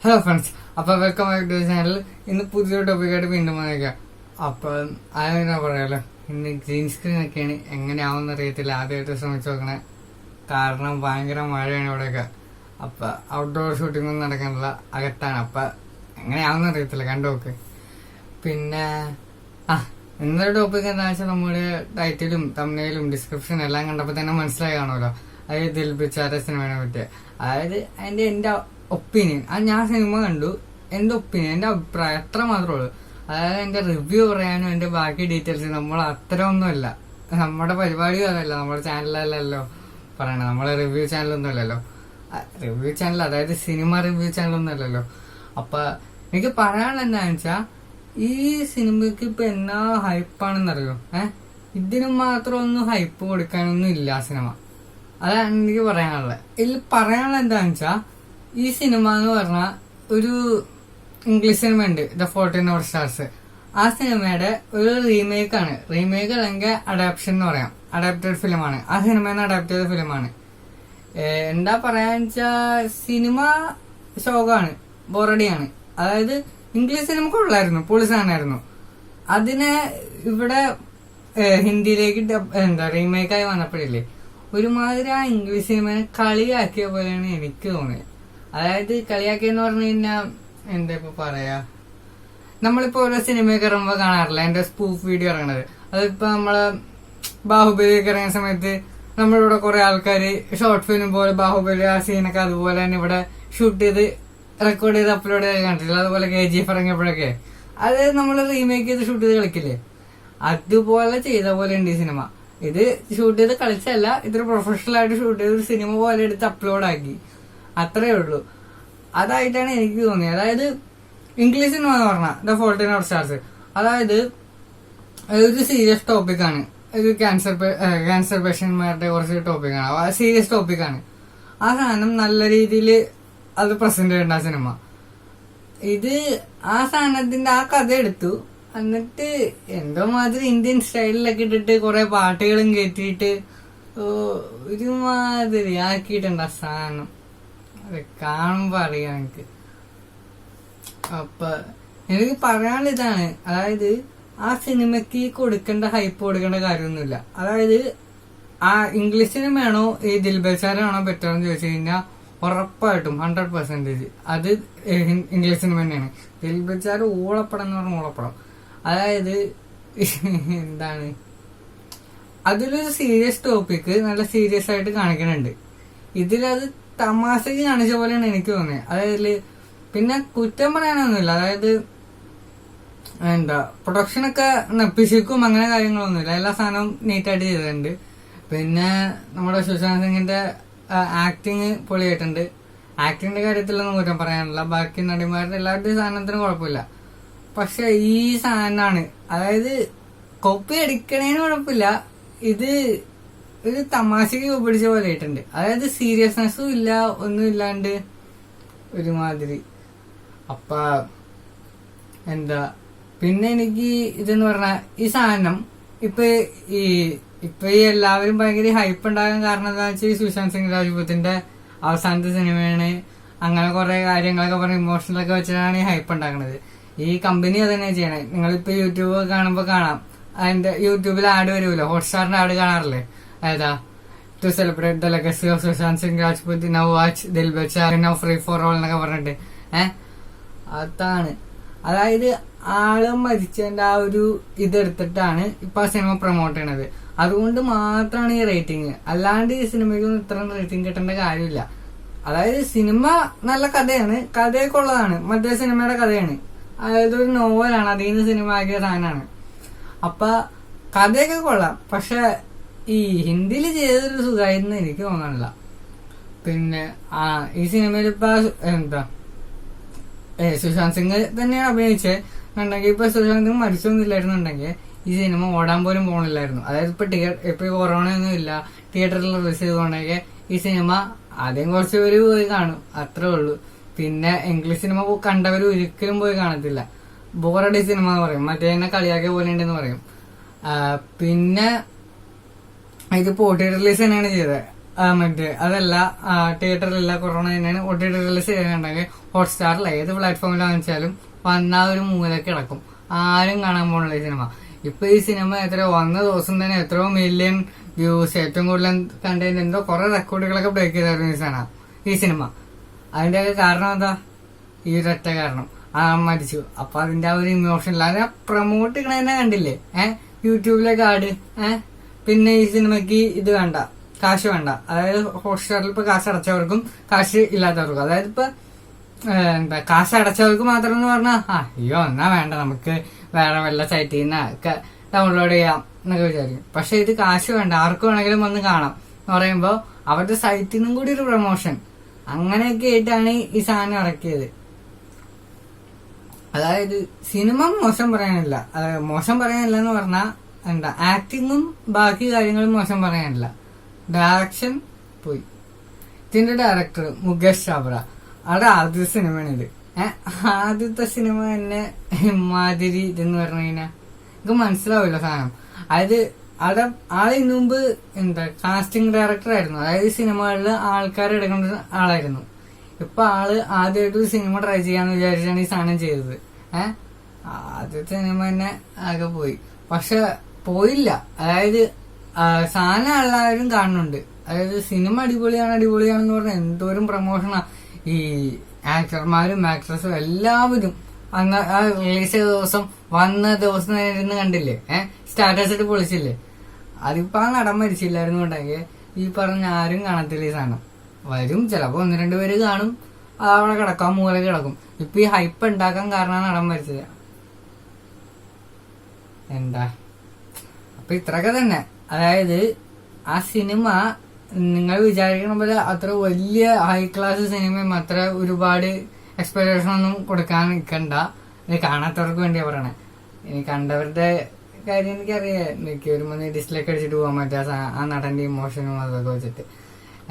Hello friends, അപ്പൊ welcome back to channel. ഇന്ന് പുതിയൊരു ടോപ്പിക്കായിട്ട് വീണ്ടും വന്നേക്കാം. അപ്പൊ അതെങ്ങനെ പറയാലോ, ഇന്ന് ഗ്രീൻ സ്ക്രീൻ ഒക്കെയാണ്. എങ്ങനെയാവുന്ന അറിയത്തില്ല, ആദ്യമായിട്ട് ശ്രമിച്ചു നോക്കണേ. കാരണം ഭയങ്കര മഴയാണ് ഇവിടെയൊക്കെ. അപ്പൊ ഔട്ട്ഡോർ ഷൂട്ടിംഗ് ഒന്നും നടക്കാനുള്ള അകത്താണ്. അപ്പൊ എങ്ങനെയാവുന്ന അറിയത്തില്ല, കണ്ടു നോക്ക്. പിന്നെ ഇന്നൊരു ടോപ്പിക് എന്താ വെച്ചാൽ, നമ്മുടെ ടൈറ്റിലും തംബ്നെയിലും ഡിസ്ക്രിപ്ഷനും എല്ലാം കണ്ടപ്പോ തന്നെ മനസ്സിലായി കാണുമല്ലോ. അതായത് ദിൽ ബെച്ചാരെ സിനിമയെ പറ്റിയ, അതായത് എന്റെ ഒപ്പീനിയൻ. അത് ഞാൻ സിനിമ കണ്ടു, എന്റെ ഒപ്പീനിയൻ, എന്റെ അഭിപ്രായം അത്ര മാത്രമേ ഉള്ളൂ. അതായത് എന്റെ റിവ്യൂ പറയാനും എന്റെ ബാക്കി ഡീറ്റെയിൽസ് നമ്മൾ അത്ര ഒന്നുമല്ല. നമ്മുടെ പരിപാടിയും അതല്ല, നമ്മുടെ ചാനലല്ലല്ലോ പറയണത്. നമ്മളെ റിവ്യൂ ചാനലൊന്നും അല്ലല്ലോ. റിവ്യൂ ചാനൽ, അതായത് സിനിമ റിവ്യൂ ചാനലൊന്നും അല്ലല്ലോ. അപ്പൊ എനിക്ക് പറയാനുള്ള എന്താണെന്ന് വെച്ചാ, ഈ സിനിമക്ക് ഇപ്പൊ എന്നാ ഹൈപ്പാണെന്നറിയോ. ഇതിന് മാത്രം ഒന്നും ഹൈപ്പ് കൊടുക്കാനൊന്നും ഇല്ല ആ സിനിമ. അതാണ് എനിക്ക് പറയാനുള്ളത്. ഇതിൽ പറയാനുള്ള എന്താണെന്ന് വെച്ചാ, ഈ സിനിമ എന്ന് പറഞ്ഞ ഒരു ഇംഗ്ലീഷ് സിനിമ ഉണ്ട്, ദ 14 Hour Stars. ആ സിനിമയുടെ ഒരു റീമേക്കാണ്. റീമേക്ക് അല്ലെങ്കിൽ അഡാപ്ഷൻ എന്ന് പറയാം. അഡാപ്റ്റഡ് ഫിലിമാണ്. ആ സിനിമയിൽ അഡാപ്റ്റ് ചെയ്ത ഫിലിമാണ്. എന്താ പറയാന്ന് വെച്ചാ, സിനിമ ശോകമാണ്, ബോറടിയാണ്. അതായത് ഇംഗ്ലീഷ് സിനിമ കൊള്ളായിരുന്നു, പൊളിസാനായിരുന്നു. അതിനെ ഇവിടെ ഹിന്ദിയിലേക്ക് റീമേക്കായി വന്നപ്പോഴില്ലേ, ഒരുമാതിരി ആ ഇംഗ്ലീഷ് സിനിമനെ കളിയാക്കിയ പോലെയാണ് എനിക്ക് തോന്നിയത്. അതായത് കളിയാക്കിയെന്ന് പറഞ്ഞു കഴിഞ്ഞാൽ എന്താ ഇപ്പൊ പറയാ, നമ്മളിപ്പോ ഓരോ സിനിമയൊക്കെ ഇറങ്ങുമ്പോ കാണാറില്ല എന്റെ സ്പൂഫ് വീഡിയോ ഇറങ്ങണത്. അതിപ്പോ നമ്മള് ബാഹുബലിയൊക്കെ ഇറങ്ങിയ സമയത്ത് നമ്മളിവിടെ കുറെ ആൾക്കാര് ഷോർട്ട് ഫിലിം പോലെ ബാഹുബലി ആ സീനൊക്കെ അതുപോലെ തന്നെ ഇവിടെ ഷൂട്ട് ചെയ്ത് റെക്കോർഡ് ചെയ്ത് അപ്ലോഡ് ചെയ്ത് കണ്ടിട്ടില്ല. അതുപോലെ KGF ഇറങ്ങിയപ്പോഴൊക്കെ അത് നമ്മൾ റീമേക്ക് ചെയ്ത് ഷൂട്ട് ചെയ്ത് കളിക്കില്ലേ, അതുപോലെ ചെയ്ത പോലെ ഉണ്ട് ഈ സിനിമ. ഇത് ഷൂട്ട് ചെയ്ത് കളിച്ചല്ല, ഇതൊരു പ്രൊഫഷണൽ ആയിട്ട് ഷൂട്ട് ചെയ്ത് ഒരു സിനിമ പോലെ എടുത്ത് അപ്ലോഡ് ആക്കി, അത്രേ ഉള്ളൂ. അതായിട്ടാണ് എനിക്ക് തോന്നിയത്. അതായത് ഇംഗ്ലീഷ് സിനിമ എന്ന് പറഞ്ഞാൽ ദ 14 Hour Stars, അതായത് ഒരു സീരിയസ് ടോപ്പിക്കാണ്. ഒരു ക്യാൻസർ പേഷ്യന്റ്മാരുടെ കുറച്ച് ടോപ്പിക്കാണ്, സീരിയസ് ടോപ്പിക്കാണ്. ആ സാധനം നല്ല രീതിയിൽ അത് പ്രസന്റ് ചെയ്യേണ്ട ആ സിനിമ. ഇത് ആ സാധനത്തിന്റെ ആ കഥ എടുത്തു, എന്നിട്ട് എന്തോ മാതിരി ഇന്ത്യൻ സ്റ്റൈലിലൊക്കെ ഇട്ടിട്ട് കുറെ പാട്ടുകളും കയറ്റിയിട്ട് ഒരുമാതിരി ആക്കിയിട്ടുണ്ട് ആ സാധനം. അത് കാണുമ്പോ അറിയാം എനിക്ക്. അപ്പൊ എനിക്ക് പറയാനുള്ള ഇതാണ്, അതായത് ആ സിനിമക്ക് കൊടുക്കേണ്ട ഹൈപ്പ് കൊടുക്കേണ്ട കാര്യമൊന്നുമില്ല. അതായത് ആ ഇംഗ്ലീഷ് സിനിമയാണോ ഈ ദിൽ ബെച്ചാരാണോ ബെറ്റർ എന്ന് ചോദിച്ചു കഴിഞ്ഞാൽ ഉറപ്പായിട്ടും 100% അത് ഇംഗ്ലീഷ് സിനിമ തന്നെയാണ്. ദിൽ ബെച്ചാര ഓളപ്പടം എന്ന് പറഞ്ഞ ഓളപ്പടം. അതായത് എന്താണ്, അതിലൊരു സീരിയസ് ടോപ്പിക്ക് നല്ല സീരിയസ് ആയിട്ട് കാണിക്കുന്നുണ്ട്. ഇതിലത് തമാശക്ക് കാണിച്ച പോലെയാണ് എനിക്ക് തോന്നിയത്. അതായത് പിന്നെ കുറ്റം പറയാനൊന്നുമില്ല. അതായത് എന്താ പ്രൊഡക്ഷനൊക്കെ പിശുക്കും അങ്ങനെ കാര്യങ്ങളൊന്നുമില്ല. എല്ലാ സാധനവും നീറ്റായിട്ട് ചെയ്തിട്ടുണ്ട്. പിന്നെ നമ്മുടെ സുശാന്ത് സിംഗിന്റെ ആക്ടിങ് പൊളിയായിട്ടുണ്ട്. ആക്ടിങ്ങിന്റെ കാര്യത്തിലൊന്നും കുറ്റം പറയാനില്ല. ബാക്കി നടിമാരുടെ എല്ലാവരുടെയും സാധനത്തിനും കുഴപ്പമില്ല. പക്ഷെ ഈ സാധനമാണ്, അതായത് കോപ്പി അടിക്കണേന് കുഴപ്പമില്ല, ഇത് ഒരു തമാശക്ക് പിടിച്ച പോലെ ആയിട്ടുണ്ട്. അതായത് സീരിയസ്നെസ്സും ഇല്ല, ഒന്നും ഇല്ലാണ്ട് ഒരുമാതിരി. അപ്പ എന്താ പിന്നെ എനിക്ക് ഇതെന്ന് പറഞ്ഞ ഈ സാധനം ഇപ്പൊ ഈ എല്ലാവരും ഭയങ്കര ഹൈപ്പ് ഉണ്ടാകാൻ കാരണം എന്താ വെച്ചാൽ, ഈ സുശാന്ത് സിംഗ് രാജ്പൂത്തിന്റെ അവസാനത്തെ സിനിമയാണ്, അങ്ങനെ കുറെ കാര്യങ്ങളൊക്കെ പറഞ്ഞ് ഇമോഷണലൊക്കെ വെച്ചിട്ടാണ് ഈ ഹൈപ്പ് ഉണ്ടാക്കുന്നത്. ഈ കമ്പനി അത് തന്നെ ചെയ്യണേ. നിങ്ങളിപ്പോ യൂട്യൂബ് കാണുമ്പോ കാണാം, അതിന്റെ യൂട്യൂബിൽ ആഡ് വരുമല്ലോ, ഹോട്ട്സ്റ്റാറിന്റെ ആഡ് കാണാറില്ലേ, ഏതാ to celebrate the legacy of Sushant Singh Rajput, now watch Dil Bechara, now free for all എന്നൊക്കെ പറഞ്ഞിട്ട് അതാണ്. അതായത് ആള് മരിച്ചതിന്റെ ആ ഒരു ഇതെടുത്തിട്ടാണ് ഇപ്പൊ ആ സിനിമ പ്രൊമോട്ട് ചെയ്യണത്. അതുകൊണ്ട് മാത്രമാണ് ഈ റേറ്റിംഗ്. അല്ലാണ്ട് ഈ സിനിമയ്ക്കൊന്നും ഇത്ര റേറ്റിംഗ് കിട്ടേണ്ട കാര്യമില്ല. അതായത് സിനിമ നല്ല കഥയാണ്, കഥയൊക്കെ ഉള്ളതാണ്, മറ്റേ സിനിമയുടെ കഥയാണ്. അതായത് ഒരു നോവലാണ്, അതിൽ നിന്ന് സിനിമ ആക്കിയ സാധനമാണ്. അപ്പൊ കഥയൊക്കെ കൊള്ളാം, പക്ഷെ ഈ ഹിന്ദിയിൽ ചെയ്തൊരു സുഖമായിരുന്നു എനിക്ക് തോന്നാനില്ല. പിന്നെ ഈ സിനിമയിൽ ഇപ്പൊ എന്താ സുശാന്ത് സിംഗ് തന്നെയാണ് അഭിനയിച്ചെന്നുണ്ടെങ്കിൽ, ഇപ്പൊ സുശാന്ത് സിംഗ് മരിച്ചൊന്നുമില്ലായിരുന്നുണ്ടെങ്കിൽ ഈ സിനിമ ഓടാൻ പോലും പോണില്ലായിരുന്നു. അതായത് ഇപ്പൊ കൊറോണ ഒന്നും ഇല്ല, തിയേറ്ററിൽ റിലീസ് ചെയ്തുകൊണ്ടെങ്കിൽ ഈ സിനിമ ആദ്യം കുറച്ച് പേര് പോയി കാണും, അത്രേ ഉള്ളൂ. പിന്നെ ഇംഗ്ലീഷ് സിനിമ കണ്ടവർ ഒരിക്കലും പോയി കാണത്തില്ല. ബോറടി സിനിമ എന്ന് പറയും, മറ്റേ തന്നെ കളിയാക്കിയ പോലെ ഉണ്ടെന്ന് പറയും. പിന്നെ ഇതിപ്പോ OTT റിലീസ് തന്നെയാണ് ചെയ്തത്. മറ്റേ അതല്ല, തിയേറ്ററിലല്ല, കൊറോണ തന്നെയാണ് OTT റിലീസ് ചെയ്തിട്ടുണ്ടെങ്കിൽ ഹോട്ട്സ്റ്റാറിൽ ഏത് പ്ലാറ്റ്ഫോമിലാണെന്ന് വെച്ചാലും വന്ന ഒരു മൂലക്ക് കിടക്കും. ആരും കാണാൻ പോകണില്ല ഈ സിനിമ. ഇപ്പൊ ഈ സിനിമ വന്ന ദിവസം തന്നെ എത്രയോ മില്യൺ വ്യൂസ്, ഏറ്റവും കൂടുതൽ കണ്ടന്റ്, എന്തോ കുറെ റെക്കോർഡുകളൊക്കെ ബ്രേക്ക് ചെയ്തായിരുന്നു ഈ സിനിമ. അതിന്റെ കാരണം എന്താ? ഈ ഒരൊറ്റ കാരണം, ആ മരിച്ചു. അപ്പൊ അതിന്റെ ആ ഒരു ഇമോഷനിൽ അതിനെ പ്രൊമോട്ട് ചെയ്യണതന്നെ കണ്ടില്ലേ? യൂട്യൂബിലേക്ക് ആഡ്, പിന്നെ ഈ സിനിമയ്ക്ക് ഇത് വേണ്ട, കാശ് വേണ്ട. അതായത് ഹോട്ട്സ്റ്റാറിൽ ഇപ്പൊ കാശ് അടച്ചവർക്കും കാശ് ഇല്ലാത്തവർക്കും, അതായത് ഇപ്പൊ എന്താ കാശ് അടച്ചവർക്ക് മാത്രം എന്ന് പറഞ്ഞാൽ അയ്യോ എന്നാ വേണ്ട, നമുക്ക് വേറെ വല്ല സൈറ്റിൽ നിന്ന് ഒക്കെ ഡൗൺലോഡ് ചെയ്യാം എന്നൊക്കെ വിചാരിക്കും. പക്ഷെ ഇത് കാശ് വേണ്ട, ആർക്ക് വേണമെങ്കിലും വന്ന് കാണാം എന്ന് പറയുമ്പോ അവരുടെ സൈറ്റിൽ നിന്നും കൂടി ഒരു പ്രൊമോഷൻ, അങ്ങനെയൊക്കെ ആയിട്ടാണ് ഈ സാധനം ഇറക്കിയത്. അതായത് സിനിമ മോശം പറയാനില്ല, മോശം പറയാനില്ല എന്ന് പറഞ്ഞാൽ എന്താ, ആക്ടിങ്ങും ബാക്കി കാര്യങ്ങളും മോശം പറയാനില്ല. ഡയറക്ഷൻ പോയി. ഇതിന്റെ ഡയറക്ടർ മുകേഷ് ചാബ്ര, അവിടെ ആദ്യത്തെ സിനിമയാണ് ഇത്. ആദ്യത്തെ സിനിമ തന്നെ ഇമാതിരി ഇതെന്ന് പറഞ്ഞു കഴിഞ്ഞാൽ നമുക്ക് മനസ്സിലാവില്ല സാധനം. അതായത് അവിടെ ആള് ഇന്നു മുമ്പ് എന്താ കാസ്റ്റിംഗ് ഡയറക്ടർ ആയിരുന്നു, അതായത് സിനിമകളിൽ ആൾക്കാരെ എടുക്കേണ്ട ആളായിരുന്നു. ഇപ്പൊ ആള് ആദ്യമായിട്ട് ഒരു സിനിമ ട്രൈ ചെയ്യാന്ന് വിചാരിച്ചാണ് ഈ സാധനം ചെയ്തത്. ആദ്യത്തെ സിനിമ തന്നെ ആകെ പോയി. പക്ഷെ പോയില്ല, അതായത് സാധനം എല്ലാവരും കാണുന്നുണ്ട്. അതായത് സിനിമ അടിപൊളിയാണെന്ന് പറഞ്ഞാൽ എന്തോരം പ്രൊമോഷനാ. ഈ ആക്ടർമാരും ആക്ട്രസും എല്ലാവരും അന്ന് ആ റിലീസ് ചെയ്ത ദിവസം വന്ന ദിവസം ഇരുന്ന് കണ്ടില്ലേ, സ്റ്റാറ്റസ് ഇട്ട് പൊളിച്ചില്ലേ. അതിപ്പോ ആ നടൻ മരിച്ചില്ലായിരുന്നു ഉണ്ടെങ്കിൽ ഈ പറഞ്ഞ ആരും കാണത്തില്ല ഈ സാധനം. വരും, ചിലപ്പോ 1-2 പേര് കാണും, അവിടെ കിടക്കാം, മൂലക്ക് കിടക്കും. ഇപ്പൊ ഈ ഹൈപ്പ് ഉണ്ടാക്കാൻ കാരണം നടൻ മരിച്ചത്. എന്താ അപ്പൊ ഇത്രയൊക്കെ തന്നെ. അതായത് ആ സിനിമ നിങ്ങൾ വിചാരിക്കണ പോലെ അത്ര വലിയ ഹൈ ക്ലാസ് സിനിമയും അത്ര ഒരുപാട് എക്സ്പെക്ടേഷൻ ഒന്നും കൊടുക്കാൻ നിൽക്കണ്ട. ഇത് കാണാത്തവർക്ക് വേണ്ടിയാ പറയണേ. ഇനി കണ്ടവരുടെ കാര്യം എനിക്കറിയാം, എനിക്ക് ഒരു 3 ഡിസ്ലൈക്ക് അടിച്ചിട്ട് പോകാൻ പറ്റാ ആ നടന്റെ ഇമോഷനും അതൊക്കെ വെച്ചിട്ട്.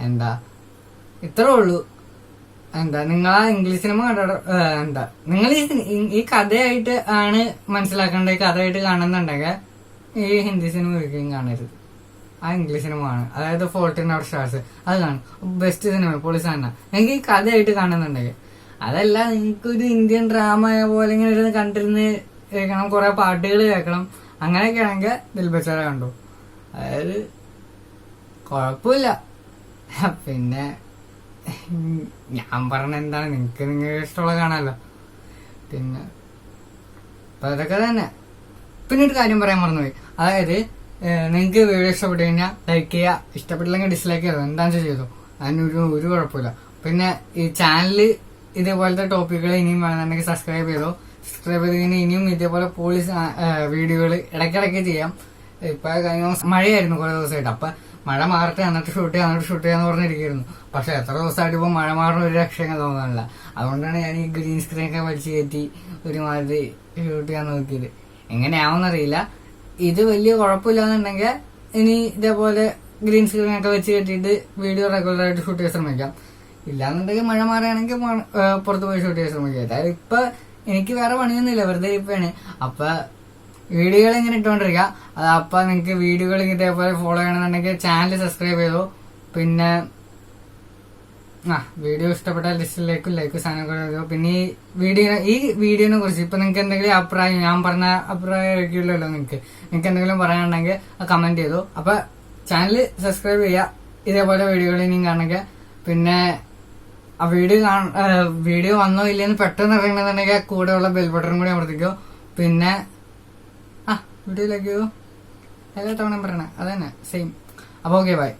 എന്താ ഇത്രേ ഉള്ളൂ. എന്താ നിങ്ങൾ ആ ഇംഗ്ലീഷ് സിനിമ എന്താ നിങ്ങൾ ഈ കഥയായിട്ട് ആണ് മനസ്സിലാക്കേണ്ട. ഈ കഥയായിട്ട് കാണുന്നുണ്ടെങ്കിൽ ഈ ഹിന്ദി സിനിമ ഒരിക്കലും കാണരുത്. ആ ഇംഗ്ലീഷ് സിനിമ ആണ്, അതായത് 14 Hour Stars, അത് കാണും. ബെസ്റ്റ് സിനിമ പോലീസ് തന്നെ എനിക്ക് ഈ കഥയായിട്ട് കാണുന്നുണ്ടെങ്കിൽ. അതല്ല നിങ്ങൾക്കൊരു ഇന്ത്യൻ ഡ്രാമ പോലെ ഇങ്ങനെ ഇരുന്ന് കണ്ടിരുന്ന് കേൾക്കണം, കുറെ പാട്ടുകൾ കേൾക്കണം, അങ്ങനെയൊക്കെ ആണെങ്കിൽ ദിൽ ബച്ചാര കണ്ടു. അതായത് കുഴപ്പമില്ല. പിന്നെ ഞാൻ പറഞ്ഞ എന്താണ്, നിങ്ങൾക്ക് ഇഷ്ടമുള്ള കാണാമല്ലോ. പിന്നെ അപ്പൊ അതൊക്കെ തന്നെ. പിന്നെ ഒരു കാര്യം പറയാൻ മറന്നുപോയി. അതായത് നിങ്ങൾക്ക് വീഡിയോ ഇഷ്ടപ്പെട്ടു കഴിഞ്ഞാൽ ലൈക്ക് ചെയ്യുക, ഇഷ്ടപ്പെട്ടില്ലെങ്കിൽ ഡിസ്ലൈക്ക് ചെയ്തോ, എന്താണെന്ന് ചെയ്തോ, അതിനൊരു കുഴപ്പമില്ല. പിന്നെ ഈ ചാനല് ഇതേപോലത്തെ ടോപ്പിക്കുകൾ ഇനിയും വേണമെന്നുണ്ടെങ്കിൽ സബ്സ്ക്രൈബ് ചെയ്ത് കഴിഞ്ഞാൽ ഇനിയും ഇതേപോലെ പോലീസ് വീഡിയോകൾ ഇടയ്ക്കിടയ്ക്ക് ചെയ്യാം. ഇപ്പൊ കഴിഞ്ഞ ദിവസം മഴയായിരുന്നു കുറെ ദിവസമായിട്ട്. അപ്പൊ മഴ മാറട്ടെ എന്നിട്ട് ഷൂട്ട് ചെയ്യാന്ന് പറഞ്ഞിരിക്കുന്നു. പക്ഷെ എത്ര ദിവസമായിട്ട് ഇപ്പൊ മഴ മാറുന്ന ഒരു രക്ഷയും തോന്നുന്നില്ല. അതുകൊണ്ടാണ് ഞാൻ ഈ ഗ്രീൻ സ്ക്രീനൊക്കെ വലിച്ചു കയറ്റി ഒരുമാതിരി ഷൂട്ട് ചെയ്യാൻ നോക്കിയത്. എങ്ങനെയാവുന്നറിയില്ല. ഇത് വലിയ കുഴപ്പമില്ലാന്നുണ്ടെങ്കിൽ ഇനി ഇതേപോലെ ഗ്രീൻ സ്ക്രീനൊക്കെ വെച്ച് കെട്ടിയിട്ട് വീഡിയോ റെഗുലറായിട്ട് ഷൂട്ട് ചെയ്യാൻ ശ്രമിക്കാം. ഇല്ലാന്നുണ്ടെങ്കിൽ മഴ മാറുകയാണെങ്കിൽ പുറത്ത് പോയി ഷൂട്ട് ചെയ്യാൻ ശ്രമിക്കാം. അതായത് ഇപ്പൊ എനിക്ക് വേറെ പണിയൊന്നുമില്ല, വെറുതെ ഇപ്പാണ്. അപ്പൊ വീഡിയോകൾ ഇങ്ങനെ ഇട്ടുകൊണ്ടിരിക്കുക. അത് അപ്പൊ നിങ്ങൾക്ക് വീഡിയോകൾ ഇതേപോലെ ഫോളോ ചെയ്യണമെന്നുണ്ടെങ്കിൽ ചാനൽ സബ്സ്ക്രൈബ് ചെയ്തോ. പിന്നെ വീഡിയോ ഇഷ്ടപ്പെട്ട ലിസ്റ്റിലേക്കും ലൈക്ക് സാധനങ്ങൾ. പിന്നെ ഈ വീഡിയോനെ കുറിച്ച് ഇപ്പൊ നിങ്ങൾക്ക് എന്തെങ്കിലും അഭിപ്രായം, ഞാൻ പറഞ്ഞ അഭിപ്രായം ആയിരിക്കില്ലല്ലോ നിങ്ങൾക്ക് എന്തെങ്കിലും പറയാനുണ്ടെങ്കിൽ കമന്റ് ചെയ്തു. അപ്പൊ ചാനൽ സബ്സ്ക്രൈബ് ചെയ്യുക ഇതേപോലെ വീഡിയോകൾ ഇനിയും കാണുക. പിന്നെ ആ വീഡിയോ വന്നോ ഇല്ലെന്ന് പെട്ടെന്ന് അറിയണമെന്നുണ്ടെങ്കിൽ കൂടെയുള്ള ബെൽ ബട്ടണും കൂടി അമർത്തിക്കോ. പിന്നെ വീഡിയോയിലേക്ക് എല്ലാ തവണ പറയണേ അതന്നെ സെയിം. അപ്പൊ ഓക്കെ, ബൈ.